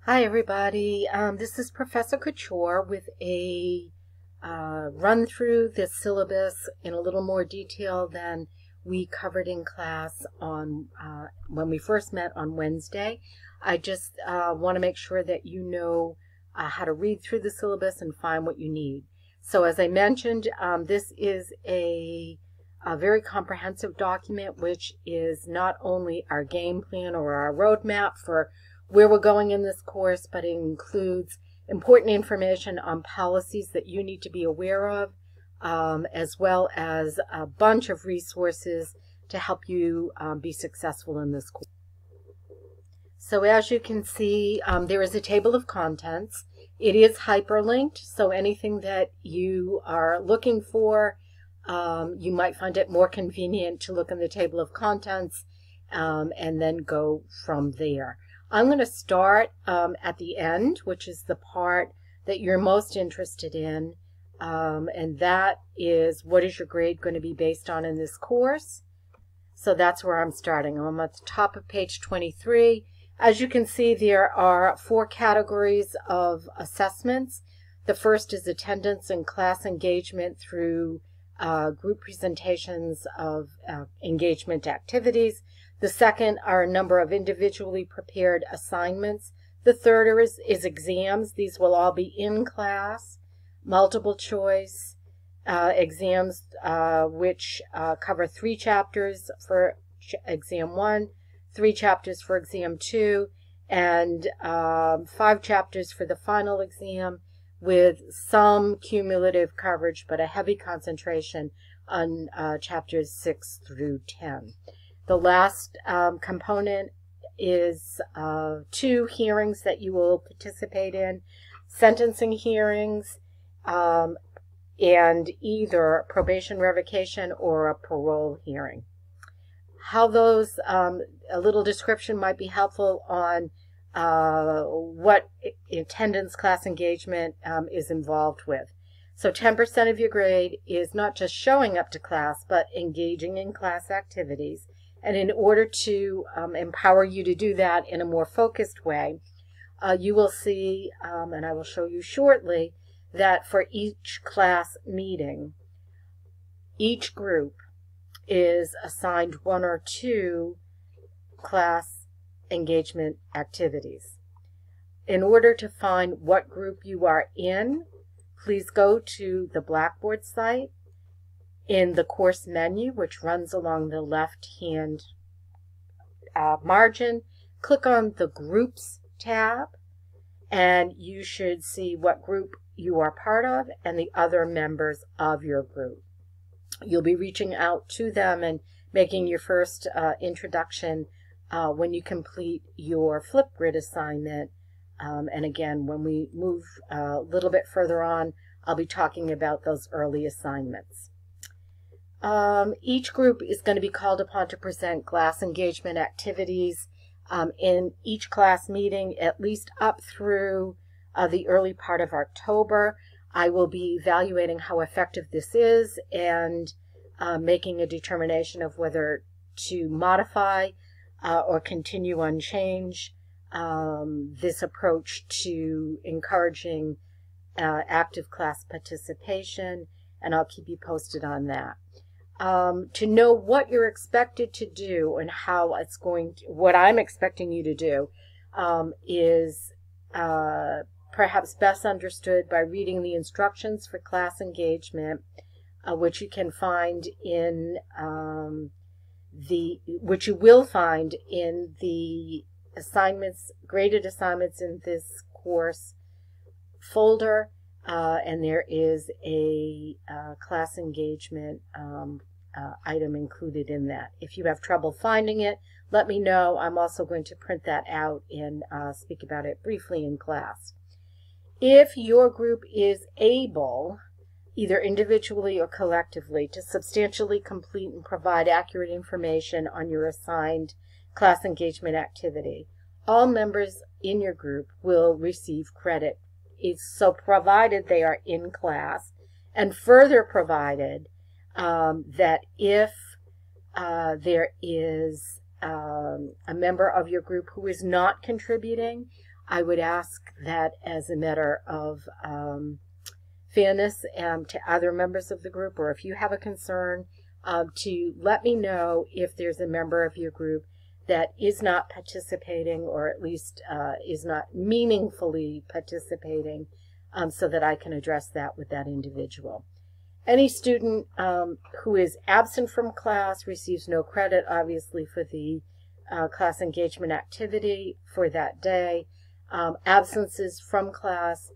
Hi everybody, this is Professor Couture with a run through the syllabus in a little more detail than we covered in class on when we first met on Wednesday. I just want to make sure that you know how to read through the syllabus and find what you need. So as I mentioned, this is a very comprehensive document, which is not only our game plan or our roadmap for where we're going in this course, but it includes important information on policies that you need to be aware of, as well as a bunch of resources to help you be successful in this course. So as you can see, there is a table of contents. It is hyperlinked, so anything that you are looking for, you might find it more convenient to look in the table of contents and then go from there. I'm going to start at the end, which is the part that you're most interested in, and that is what is your grade going to be based on in this course. So that's where I'm starting. I'm at the top of page 23. As you can see, there are 4 categories of assessments. The first is attendance and class engagement through group presentations of engagement activities. The second are a number of individually prepared assignments. The third is exams. These will all be in class, multiple choice exams, which cover 3 chapters for exam 1, 3 chapters for exam 2, and 5 chapters for the final exam, with some cumulative coverage, but a heavy concentration on chapters 6 through 10. The last component is 2 hearings that you will participate in, sentencing hearings, and either probation revocation or a parole hearing. How those, a little description might be helpful on what attendance class engagement is involved with. So 10% of your grade is not just showing up to class, but engaging in class activities. And in order to empower you to do that in a more focused way, you will see, and I will show you shortly, that for each class meeting, each group is assigned 1 or 2 class engagement activities. In order to find what group you are in, please go to the Blackboard site. In the course menu, which runs along the left-hand margin, click on the Groups tab, and you should see what group you are part of and the other members of your group. You'll be reaching out to them and making your first introduction when you complete your Flipgrid assignment. And again, when we move a little bit further on, I'll be talking about those early assignments. Each group is going to be called upon to present class engagement activities in each class meeting, at least up through the early part of October. I will be evaluating how effective this is and making a determination of whether to modify or continue on change this approach to encouraging active class participation, and I'll keep you posted on that. To know what you're expected to do and how it's going to, what I'm expecting you to do is perhaps best understood by reading the instructions for class engagement, which you can find in which you will find in the assignments, graded assignments in this course folder. And there is a class engagement item included in that. If you have trouble finding it, let me know. I'm also going to print that out and speak about it briefly in class. If your group is able, either individually or collectively, to substantially complete and provide accurate information on your assigned class engagement activity, all members in your group will receive credit. It's so provided they are in class, and further provided that if there is a member of your group who is not contributing, I would ask that as a matter of fairness to other members of the group, or if you have a concern, to let me know if there's a member of your group that is not participating, or at least is not meaningfully participating, so that I can address that with that individual. Any student who is absent from class receives no credit, obviously, for the class engagement activity for that day. Absences from class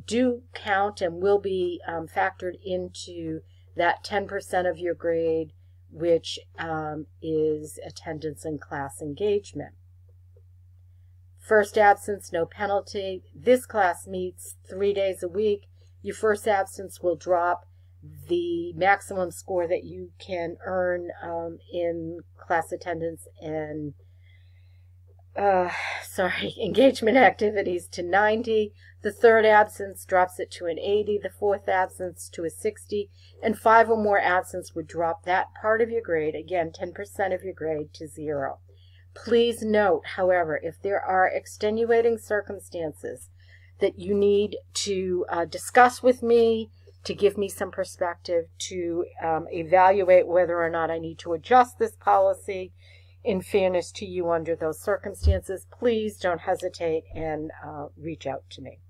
do count and will be factored into that 10% of your grade, which is attendance and class engagement. First absence, no penalty. This class meets 3 days a week. Your first absence will drop the maximum score that you can earn in class attendance and engagement activities to 90. The third absence drops it to an 80, the fourth absence to a 60, and 5 or more absence would drop that part of your grade, again 10% of your grade, to 0. Please note, however, if there are extenuating circumstances that you need to discuss with me, to give me some perspective, to evaluate whether or not I need to adjust this policy in fairness to you under those circumstances, please don't hesitate and reach out to me.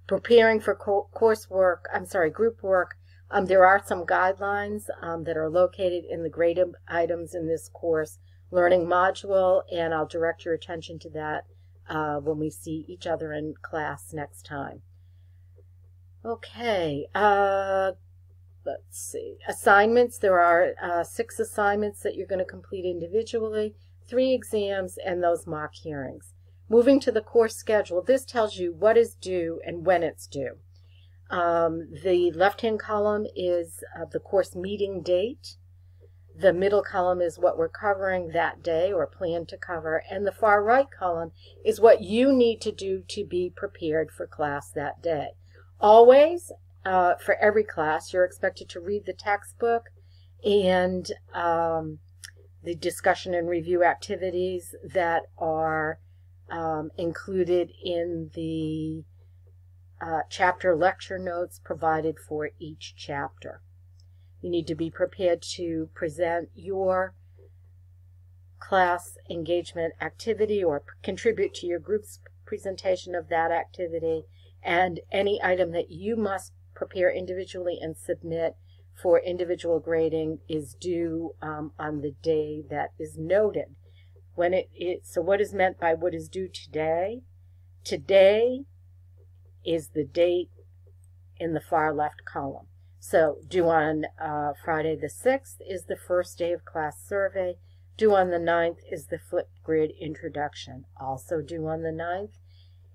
Preparing for group work, there are some guidelines that are located in the graded items in this course learning module, and I'll direct your attention to that when we see each other in class next time. Okay, let's see. Assignments. There are 6 assignments that you're going to complete individually, 3 exams, and those mock hearings. Moving to the course schedule, this tells you what is due and when it's due. The left-hand column is the course meeting date. The middle column is what we're covering that day or plan to cover, and the far right column is what you need to do to be prepared for class that day. Always, for every class, you're expected to read the textbook and the discussion and review activities that are included in the chapter lecture notes provided for each chapter. You need to be prepared to present your class engagement activity or contribute to your group's presentation of that activity, and any item that you must prepare individually and submit for individual grading is due on the day that is noted. So what is meant by what is due today? Today is the date in the far left column. So due on Friday the 6th is the first day of class survey. Due on the 9th is the flipped grid introduction. Also due on the 9th,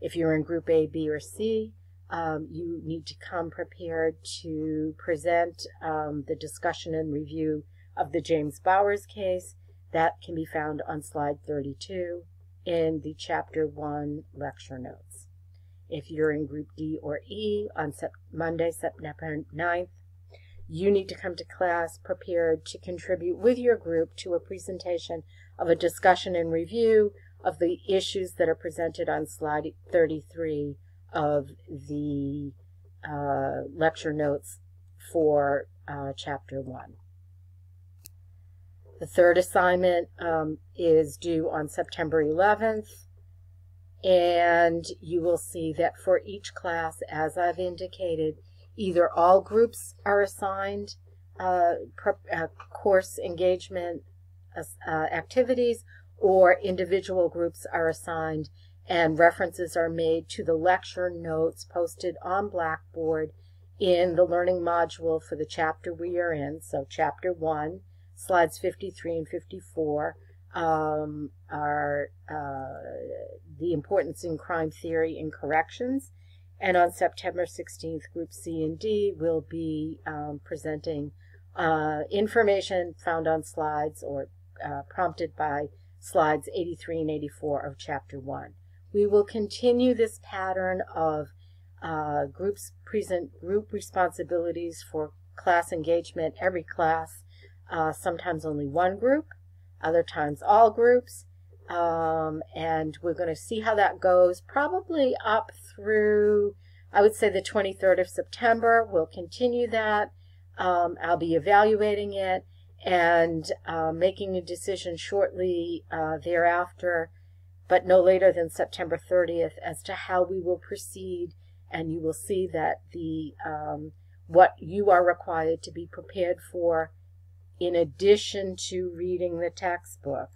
if you're in group A, B, or C, you need to come prepared to present the discussion and review of the James Bowers case. That can be found on slide 32 in the Chapter 1 lecture notes. If you're in group D or E on Monday, September 9th, you need to come to class prepared to contribute with your group to a presentation of a discussion and review of the issues that are presented on slide 33 of the lecture notes for Chapter 1. The third assignment is due on September 11th, and you will see that for each class, as I've indicated, either all groups are assigned course engagement activities, or individual groups are assigned, and references are made to the lecture notes posted on Blackboard in the learning module for the chapter we are in. So Chapter 1, slides 53 and 54 are the importance in crime theory and corrections. And on September 16th, Group C and D will be presenting information found on slides or prompted by slides 83 and 84 of Chapter 1. We will continue this pattern of groups present group responsibilities for class engagement every class, sometimes only one group, other times all groups. and we're going to see how that goes, probably up through, I would say, the 23rd of September. We'll continue that. I'll be evaluating it and making a decision shortly thereafter, but no later than September 30th, as to how we will proceed. And you will see that the what you are required to be prepared for, in addition to reading the textbook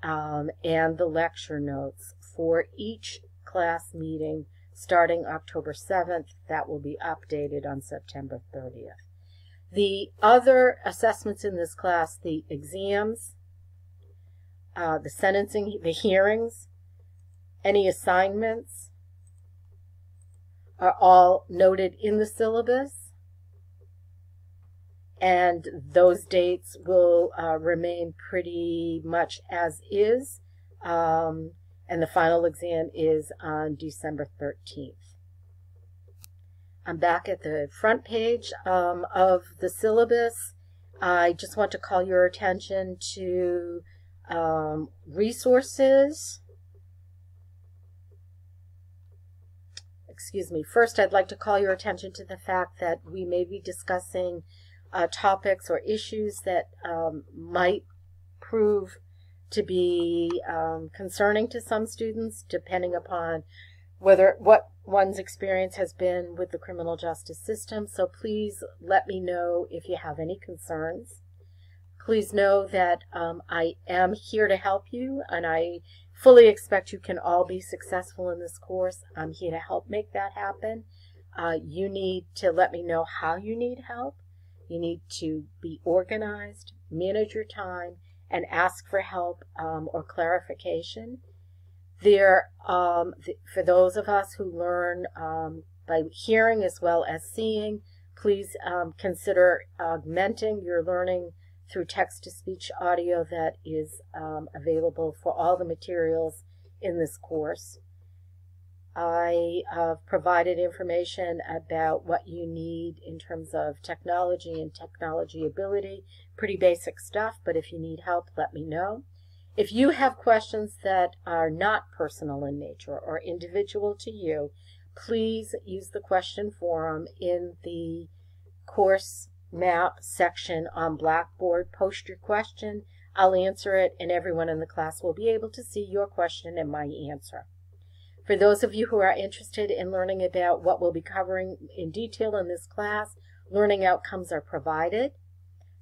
and the lecture notes for each class meeting starting October 7th. That will be updated on September 30th. The other assessments in this class, the exams, the sentencing, the hearings, any assignments, are all noted in the syllabus, and those dates will remain pretty much as is, and the final exam is on December 13th. I'm back at the front page of the syllabus. I just want to call your attention to resources. Excuse me. First, I'd like to call your attention to the fact that we may be discussing topics or issues that might prove to be concerning to some students, depending upon what one's experience has been with the criminal justice system. So please let me know if you have any concerns. Please know that I am here to help you, and I fully expect you can all be successful in this course. I'm here to help make that happen. You need to let me know how you need help. You need to be organized, manage your time, and ask for help or clarification. For those of us who learn by hearing as well as seeing, please consider augmenting your learning through text-to-speech audio that is available for all the materials in this course. I have provided information about what you need in terms of technology and technology ability. Pretty basic stuff, but if you need help, let me know. If you have questions that are not personal in nature or individual to you, please use the question forum in the course map section on Blackboard. Post your question, I'll answer it, and everyone in the class will be able to see your question and my answer. For those of you who are interested in learning about what we'll be covering in detail in this class, learning outcomes are provided,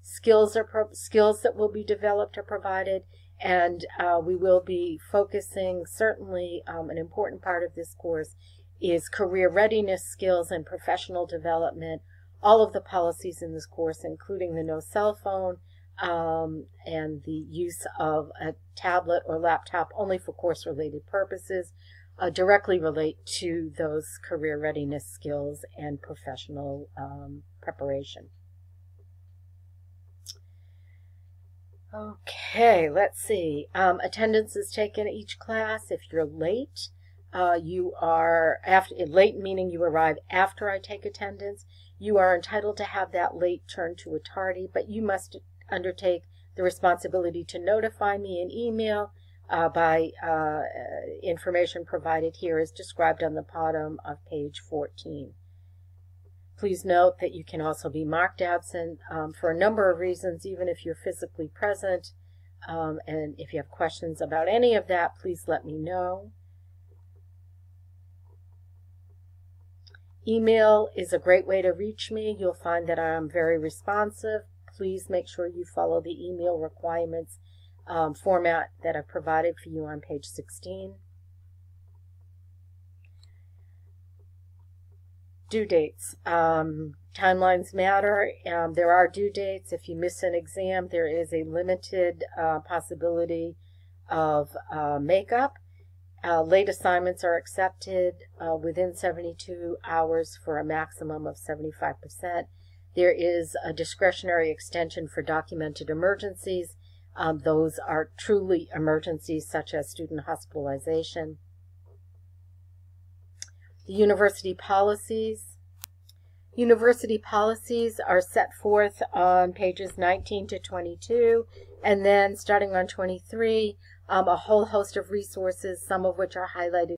skills that will be developed are provided, and we will be focusing, certainly an important part of this course is career readiness skills and professional development. All of the policies in this course, including the no cell phone and the use of a tablet or laptop only for course-related purposes, directly relate to those career readiness skills and professional preparation. Okay, let's see. Attendance is taken each class. If you're late, you are late meaning you arrive after I take attendance. You are entitled to have that late turned to a tardy, but you must undertake the responsibility to notify me in email by information provided here as described on the bottom of page 14. Please note that you can also be marked absent for a number of reasons, even if you're physically present. And if you have questions about any of that, please let me know. Email is a great way to reach me. You'll find that I'm very responsive. Please make sure you follow the email requirements format that I've provided for you on page 16. Due dates. Timelines matter. There are due dates. If you miss an exam, there is a limited possibility of makeup. Late assignments are accepted within 72 hours for a maximum of 75%. There is a discretionary extension for documented emergencies. Those are truly emergencies, such as student hospitalization. The university policies. University policies are set forth on pages 19 to 22, and then starting on 23, a whole host of resources, some of which are highlighted